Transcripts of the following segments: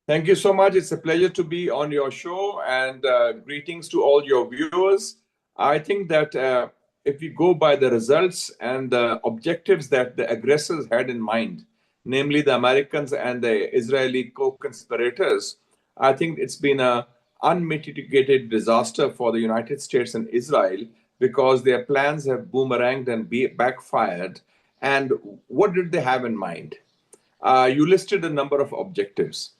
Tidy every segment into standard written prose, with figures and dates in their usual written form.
Thank you so much. It's a pleasure to be on your show, and greetings to all your viewers. I think that if we go by the results and the objectives that the aggressors had in mind, namely the Americans and the Israeli co-conspirators, I think it's been a unmitigated disaster for the United States and Israel because their plans have boomeranged and backfired. And what did they have in mind? You listed a number of objectives.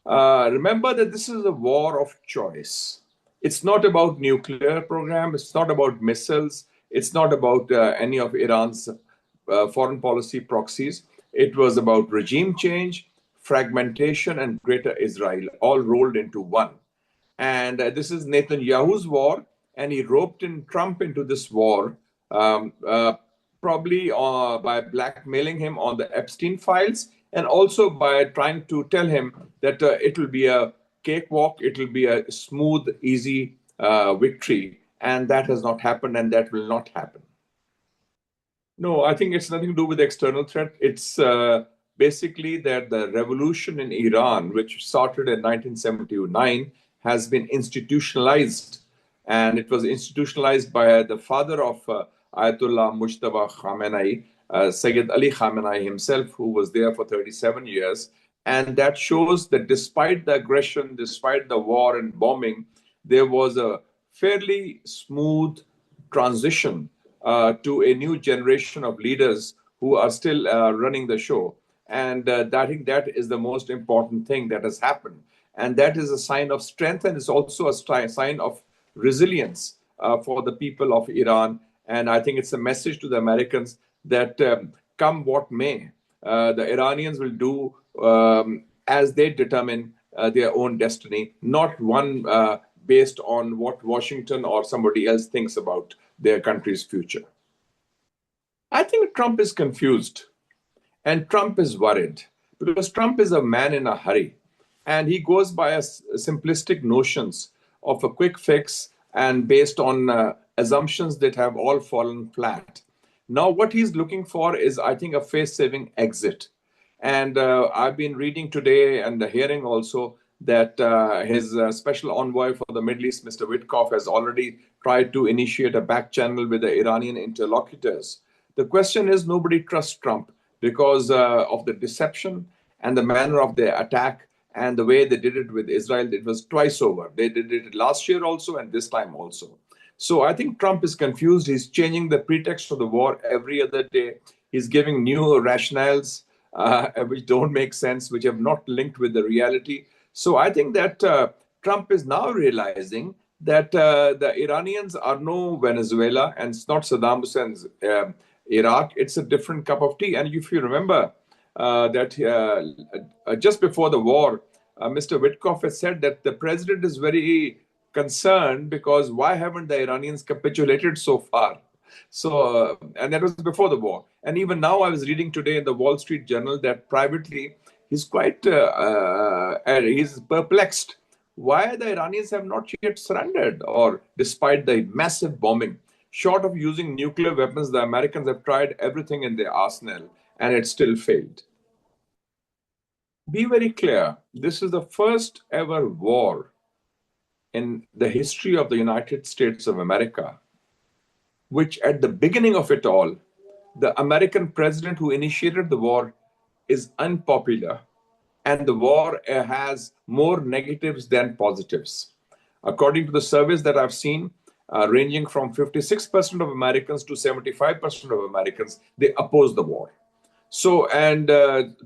Remember that this is a war of choice. It's not about nuclear program. It's not about missiles. It's not about any of Iran's foreign policy proxies. It was about regime change, fragmentation, and greater Israel, all rolled into one. And this is Netanyahu's war, and he roped in Trump into this war, um, uh, probably by blackmailing him on the Epstein files, and also by trying to tell him that it will be a cakewalk, it will be a smooth, easy victory. And that has not happened, and that will not happen. No, I think it's nothing to do with the external threat. It's basically that the revolution in Iran, which started in 1979, has been institutionalized. And it was institutionalized by the father of Ayatollah Mojtaba Khamenei, Syed Ali Khamenei himself, who was there for 37 years. And that shows that despite the aggression, despite the war and bombing, there was a fairly smooth transition to a new generation of leaders who are still running the show. And I think that is the most important thing that has happened. And that is a sign of strength, and it's also a sign of resilience for the people of Iran. And I think it's a message to the Americans that come what may, the Iranians will do as they determine their own destiny, not one based on what Washington or somebody else thinks about their country's future. I think Trump is confused and Trump is worried because Trump is a man in a hurry and he goes by simplistic notions of a quick fix and based on assumptions that have all fallen flat. Now, what he's looking for is, I think, a face-saving exit. And I've been reading today and hearing also that his special envoy for the Middle East, Mr. Witkoff, has already tried to initiate a back channel with the Iranian interlocutors. The question is, nobody trusts Trump because of the deception and the manner of the attack and the way they did it with Israel. It was twice over. They did it last year also and this time also. So I think Trump is confused. He's changing the pretext for the war every other day. He's giving new rationales which don't make sense, which have not linked with the reality. So I think that Trump is now realizing that the Iranians are no Venezuela and it's not Saddam Hussein's Iraq. It's a different cup of tea. And if you remember that just before the war, Mr. Witkoff has said that the president is very concerned because why haven't the Iranians capitulated so far? So, and that was before the war. And even now, I was reading today in the Wall Street Journal that privately he's quite he's perplexed. Why the Iranians have not yet surrendered, or despite the massive bombing, short of using nuclear weapons, the Americans have tried everything in their arsenal, and it still failed. Be very clear. This is the first ever war in the history of the United States of America, which at the beginning of it all, the American president who initiated the war is unpopular, and the war has more negatives than positives. According to the surveys that I've seen, ranging from 56% of Americans to 75% of Americans, they oppose the war. So, and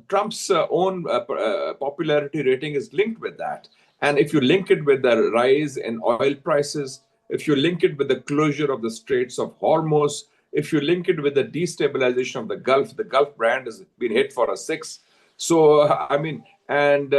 Trump's own popularity rating is linked with that. And if you link it with the rise in oil prices, if you link it with the closure of the Straits of Hormuz, if you link it with the destabilization of the Gulf brand has been hit for a six. So, I mean, and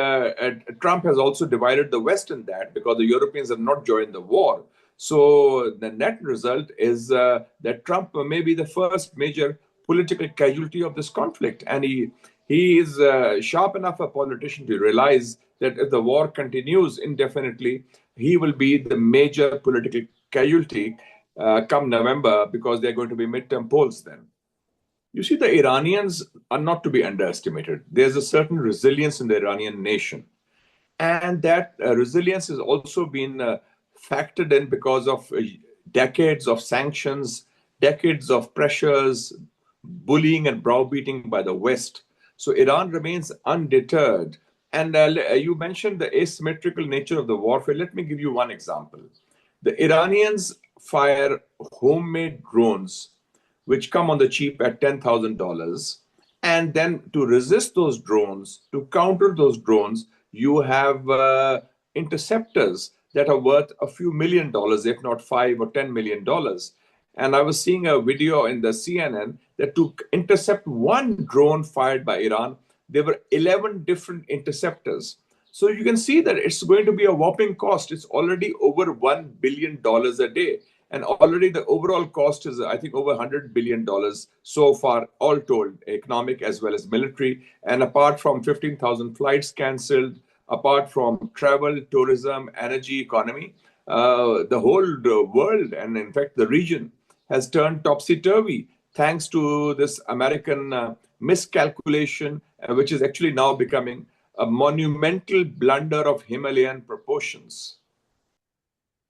Trump has also divided the West in that because the Europeans have not joined the war. So the net result is that Trump may be the first major political casualty of this conflict. And he is sharp enough a politician to realize that if the war continues indefinitely, he will be the major political casualty come November because they're going to be midterm polls then. You see, the Iranians are not to be underestimated. There's a certain resilience in the Iranian nation. And that resilience has also been factored in because of decades of sanctions, decades of pressures, bullying and browbeating by the West. So Iran remains undeterred. And you mentioned the asymmetrical nature of the warfare. Let me give you one example. The Iranians fire homemade drones, which come on the cheap at $10,000. And then to resist those drones, to counter those drones, you have interceptors that are worth a few $1 million, if not $5 or $10 million. And I was seeing a video in the CNN that to intercept one drone fired by Iran, there were 11 different interceptors. So you can see that it's going to be a whopping cost. It's already over $1 billion a day. And already the overall cost is, I think, over $100 billion so far, all told, economic as well as military. And apart from 15,000 flights cancelled, apart from travel, tourism, energy, economy, the whole world and in fact the region has turned topsy-turvy thanks to this American miscalculation, which is actually now becoming a monumental blunder of Himalayan proportions.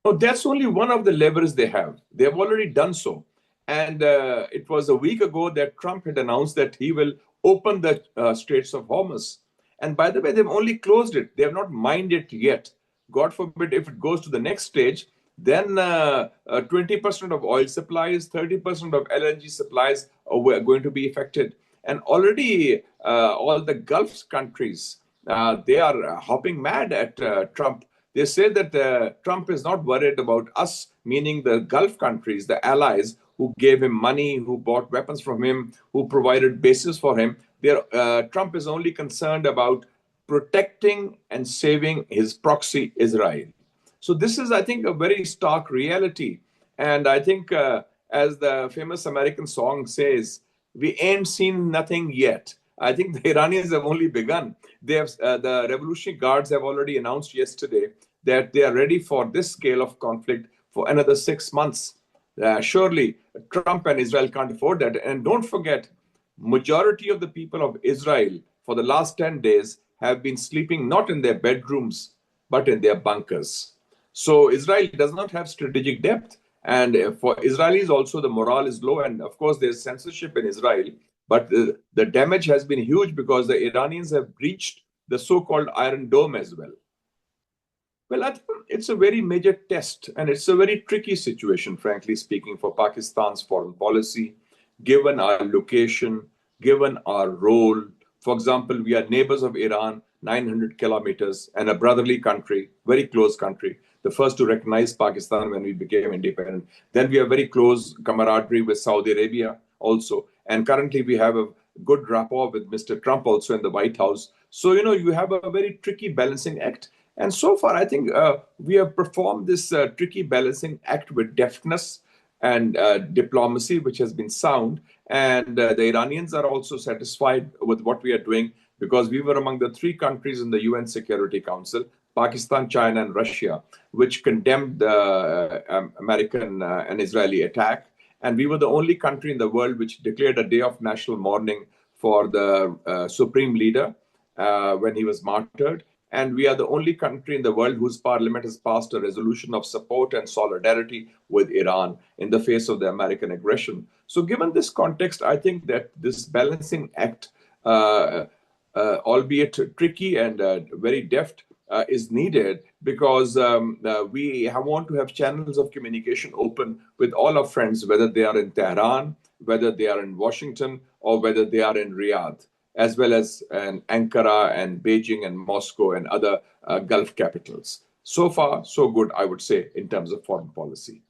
No, that's only one of the levers they have. They have already done so. And it was a week ago that Trump had announced that he will open the Straits of Hormuz. And by the way, they've only closed it. They have not mined it yet. God forbid if it goes to the next stage, then 20% of oil supplies, 30% of LNG supplies are going to be affected. And already all the Gulf countries, they are hopping mad at Trump. They say that Trump is not worried about us, meaning the Gulf countries, the allies who gave him money, who bought weapons from him, who provided bases for him. Trump is only concerned about protecting and saving his proxy, Israel. So this is, I think, a very stark reality. And I think, as the famous American song says, we ain't seen nothing yet. I think the Iranians have only begun. They have the Revolutionary Guards have already announced yesterday that they are ready for this scale of conflict for another 6 months. Surely Trump and Israel can't afford that. And don't forget, majority of the people of Israel for the last 10 days have been sleeping not in their bedrooms, but in their bunkers. So Israel does not have strategic depth. And for Israelis also, the morale is low. And of course, there's censorship in Israel. But the damage has been huge because the Iranians have breached the so-called Iron Dome as well. Well, I think it's a very major test, and it's a very tricky situation, frankly speaking, for Pakistan's foreign policy, given our location, given our role. For example, we are neighbors of Iran, 900 kilometers, and a brotherly country, very close country, the first to recognize Pakistan when we became independent. Then we have very close camaraderie with Saudi Arabia also. And currently we have a good rapport with Mr. Trump also in the White House. So, you have a very tricky balancing act. And so far, I think we have performed this tricky balancing act with deftness and diplomacy, which has been sound. And the Iranians are also satisfied with what we are doing because we were among the 3 countries in the UN Security Council, Pakistan, China, and Russia, which condemned the American and Israeli attack. And we were the only country in the world which declared a day of national mourning for the supreme leader when he was martyred. And we are the only country in the world whose parliament has passed a resolution of support and solidarity with Iran in the face of the American aggression. So given this context, I think that this balancing act, albeit tricky and very deft, is needed because we want to have channels of communication open with all our friends, whether they are in Tehran, whether they are in Washington, or whether they are in Riyadh, as well as in Ankara and Beijing and Moscow and other Gulf capitals. So far, so good, I would say, in terms of foreign policy.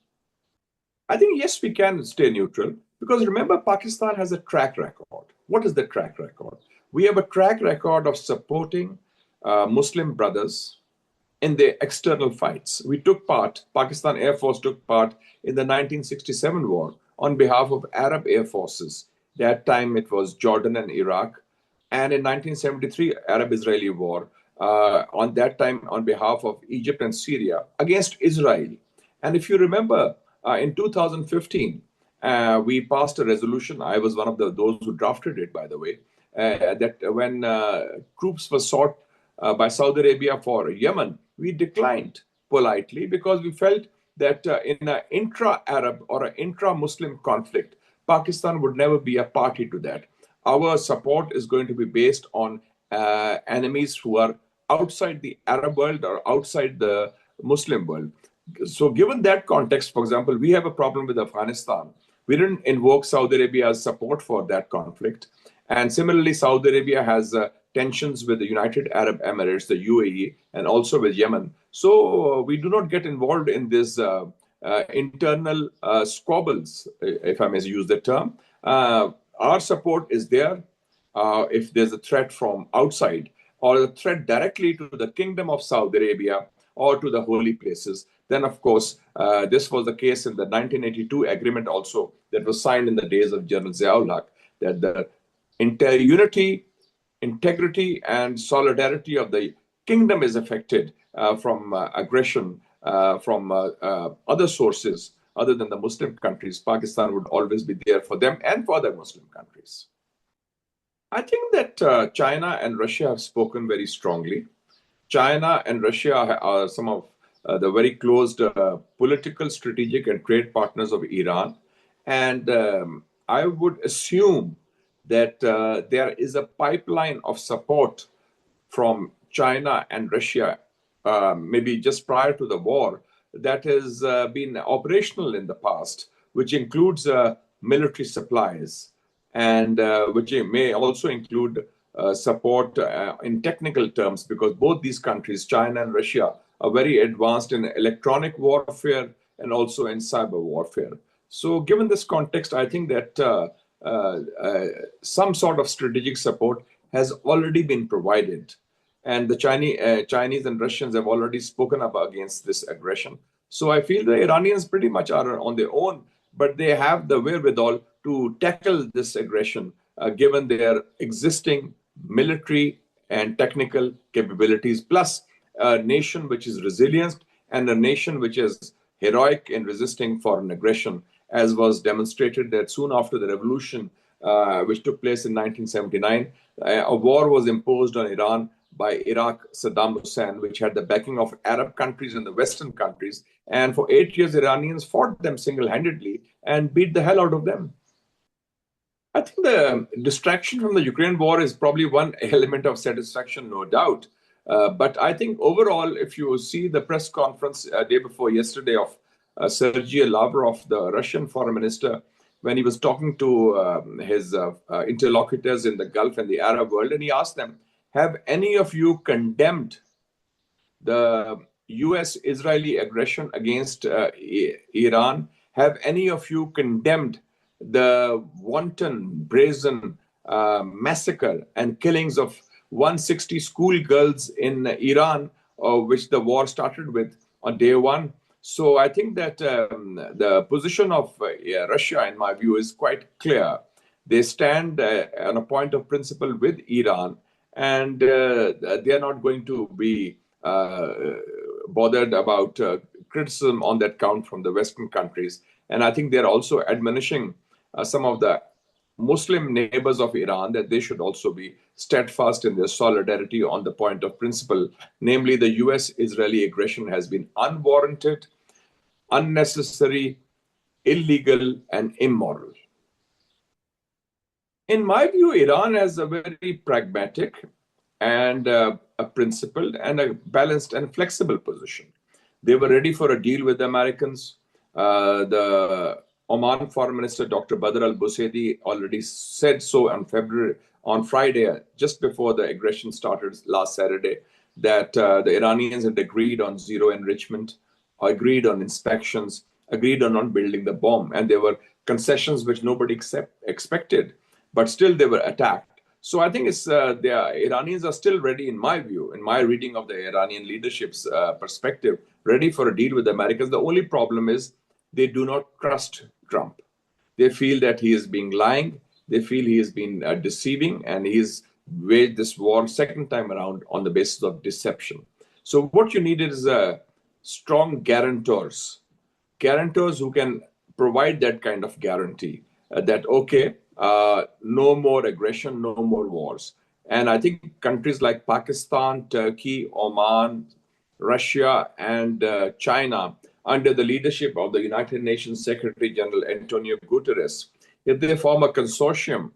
I think, yes, we can stay neutral because remember, Pakistan has a track record. What is the track record? We have a track record of supporting Muslim brothers in their external fights. We took part, Pakistan Air Force took part in the 1967 war on behalf of Arab air forces. That time it was Jordan and Iraq. And in 1973, Arab-Israeli war, on that time on behalf of Egypt and Syria against Israel. And if you remember, in 2015, we passed a resolution. I was one of those who drafted it, by the way, that when troops were sought by Saudi Arabia for Yemen, we declined politely because we felt that in an intra-Arab or an intra-Muslim conflict, Pakistan would never be a party to that. Our support is going to be based on enemies who are outside the Arab world or outside the Muslim world. So, given that context, for example, we have a problem with Afghanistan. We didn't invoke Saudi Arabia's support for that conflict. And similarly, Saudi Arabia has tensions with the United Arab Emirates, the UAE, and also with Yemen. So we do not get involved in this internal squabbles, if I may use the term. Our support is there if there's a threat from outside or a threat directly to the Kingdom of Saudi Arabia or to the holy places. Then, of course, this was the case in the 1982 agreement also that was signed in the days of General Ziaul Haq, that the unity, integrity, and solidarity of the kingdom is affected from aggression from other sources other than the Muslim countries. Pakistan would always be there for them and for other Muslim countries. I think that China and Russia have spoken very strongly. China and Russia are some of the very close political, strategic, and trade partners of Iran. And I would assume that there is a pipeline of support from China and Russia, maybe just prior to the war, that has been operational in the past, which includes military supplies and which may also include support in technical terms, because both these countries, China and Russia, are very advanced in electronic warfare and also in cyber warfare. So given this context, I think that some sort of strategic support has already been provided. And the Chinese and Russians have already spoken up against this aggression. So I feel the Iranians pretty much are on their own, but they have the wherewithal to tackle this aggression, given their existing military and technical capabilities, plus a nation which is resilient and a nation which is heroic in resisting foreign aggression, as was demonstrated that soon after the revolution, which took place in 1979, a war was imposed on Iran by Iraq Saddam Hussein, which had the backing of Arab countries and the Western countries. And for 8 years, Iranians fought them single-handedly and beat the hell out of them. I think the distraction from the Ukraine war is probably one element of satisfaction, no doubt. But I think overall, if you see the press conference day before yesterday of Sergei Lavrov, the Russian foreign minister, when he was talking to his interlocutors in the Gulf and the Arab world, and he asked them, have any of you condemned the US-Israeli aggression against Iran? Have any of you condemned the wanton, brazen massacre and killings of 160 schoolgirls in Iran, which the war started with on day one? So I think that the position of Russia, in my view, is quite clear. They stand on a point of principle with Iran, and they are not going to be bothered about criticism on that count from the Western countries. And I think they're also admonishing some of the Muslim neighbors of Iran that they should also be steadfast in their solidarity on the point of principle, namely the US-Israeli aggression has been unwarranted, unnecessary, illegal, and immoral. In my view, Iran has a very pragmatic and a principled and a balanced and flexible position. They were ready for a deal with the Americans. The Oman Foreign Minister Dr. Badr al-Busaidi already said so on Friday, just before the aggression started last Saturday, that the Iranians had agreed on zero enrichment, agreed on inspections, agreed on not building the bomb. And there were concessions which nobody expected, but still they were attacked. So I think the Iranians are still ready, in my view, in my reading of the Iranian leadership's perspective, ready for a deal with the Americans. The only problem is they do not trust Trump. They feel that he is being lying. They feel he has been deceiving, and he's waged this war second time around on the basis of deception. So what you need is strong guarantors who can provide that kind of guarantee that, okay, no more aggression, no more wars. And I think countries like Pakistan, Turkey, Oman, Russia, and China, under the leadership of the United Nations Secretary General Antonio Guterres, if they form a consortium,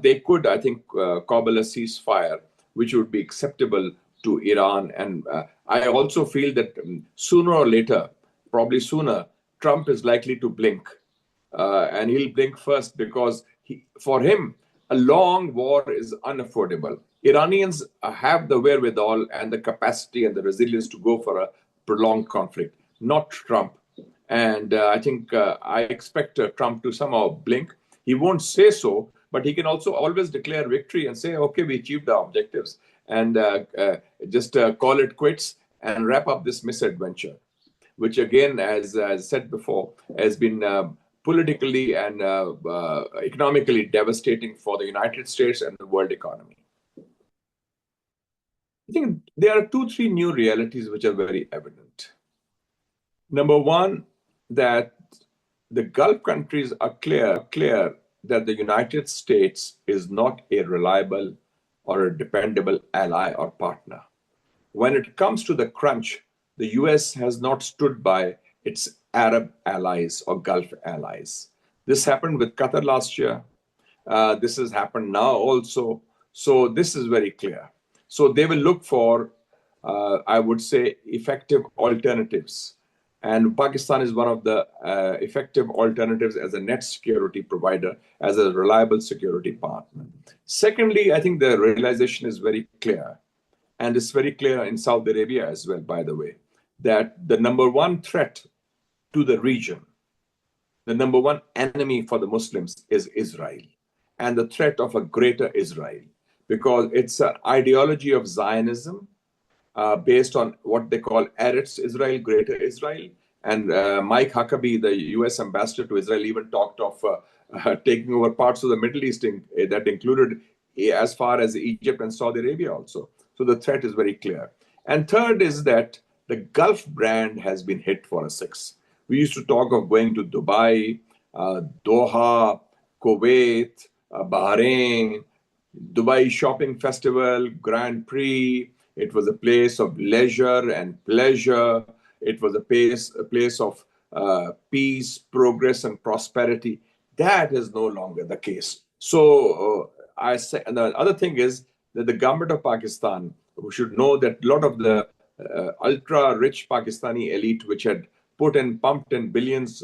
they could, I think, cobble a ceasefire, which would be acceptable to Iran. And I also feel that sooner or later, probably sooner, Trump is likely to blink. And he'll blink first because for him, a long war is unaffordable. Iranians have the wherewithal and the capacity and the resilience to go for a prolonged conflict, not Trump. And I think I expect Trump to somehow blink. He won't say so, but he can also always declare victory and say, okay, we achieved our objectives, and just call it quits and wrap up this misadventure, which again, as I said before, has been politically and economically devastating for the United States and the world economy. I think there are 2-3 new realities which are very evident. Number one, that the Gulf countries are clear that the United States is not a reliable or a dependable ally or partner. When it comes to the crunch, the US has not stood by its Arab allies or Gulf allies. This happened with Qatar last year. This has happened now also. So this is very clear. So they will look for, I would say, effective alternatives. And Pakistan is one of the effective alternatives as a net security provider, as a reliable security partner. Secondly, I think the realization is very clear. And it's very clear in Saudi Arabia as well, by the way, that the number one threat to the region, the number one enemy for the Muslims is Israel, and the threat of a greater Israel, because it's an ideology of Zionism based on what they call Eretz Israel, Greater Israel. And Mike Huckabee, the US ambassador to Israel, even talked of taking over parts of the Middle East that included as far as Egypt and Saudi Arabia also. So the threat is very clear. And third is that the Gulf brand has been hit for a six. We used to talk of going to Dubai, Doha, Kuwait, Bahrain, Dubai Shopping Festival, Grand Prix. It was a place of leisure and pleasure. It was a place of peace, progress, and prosperity. That is no longer the case. So I say, and the other thing is that the government of Pakistan, who should know that a lot of the ultra-rich Pakistani elite, which had pumped in billions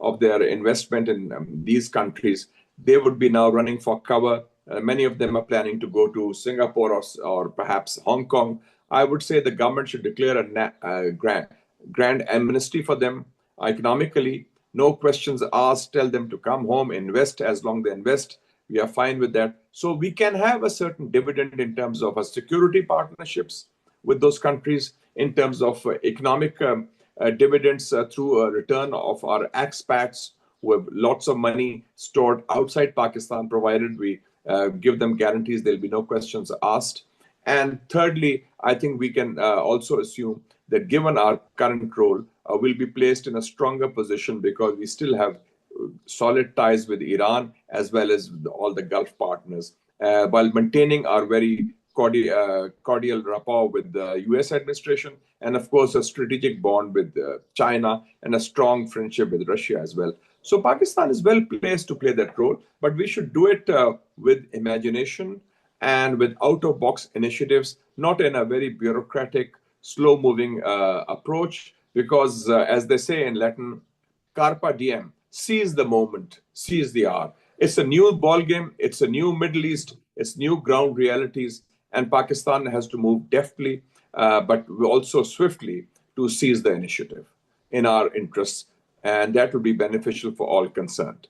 of their investment in these countries, they would be now running for cover. Many of them are planning to go to Singapore or perhaps Hong Kong. I would say the government should declare a grand amnesty for them economically. No questions asked. Tell them to come home, invest as long as they invest. We are fine with that. So we can have a certain dividend in terms of our security partnerships with those countries, in terms of economic dividends through a return of our expats who have lots of money stored outside Pakistan, provided we give them guarantees there'll be no questions asked. And thirdly, I think we can also assume that given our current role, we'll be placed in a stronger position because we still have solid ties with Iran as well as all the Gulf partners, while maintaining our very cordial rapport with the US administration, and of course a strategic bond with China and a strong friendship with Russia as well. So Pakistan is well placed to play that role, but we should do it with imagination and with out-of-box initiatives, not in a very bureaucratic, slow-moving approach, because as they say in Latin, carpe diem, seize the moment, seize the hour. It's a new ball game, it's a new Middle East, it's new ground realities, and Pakistan has to move deftly, but also swiftly to seize the initiative in our interests, and that will be beneficial for all concerned.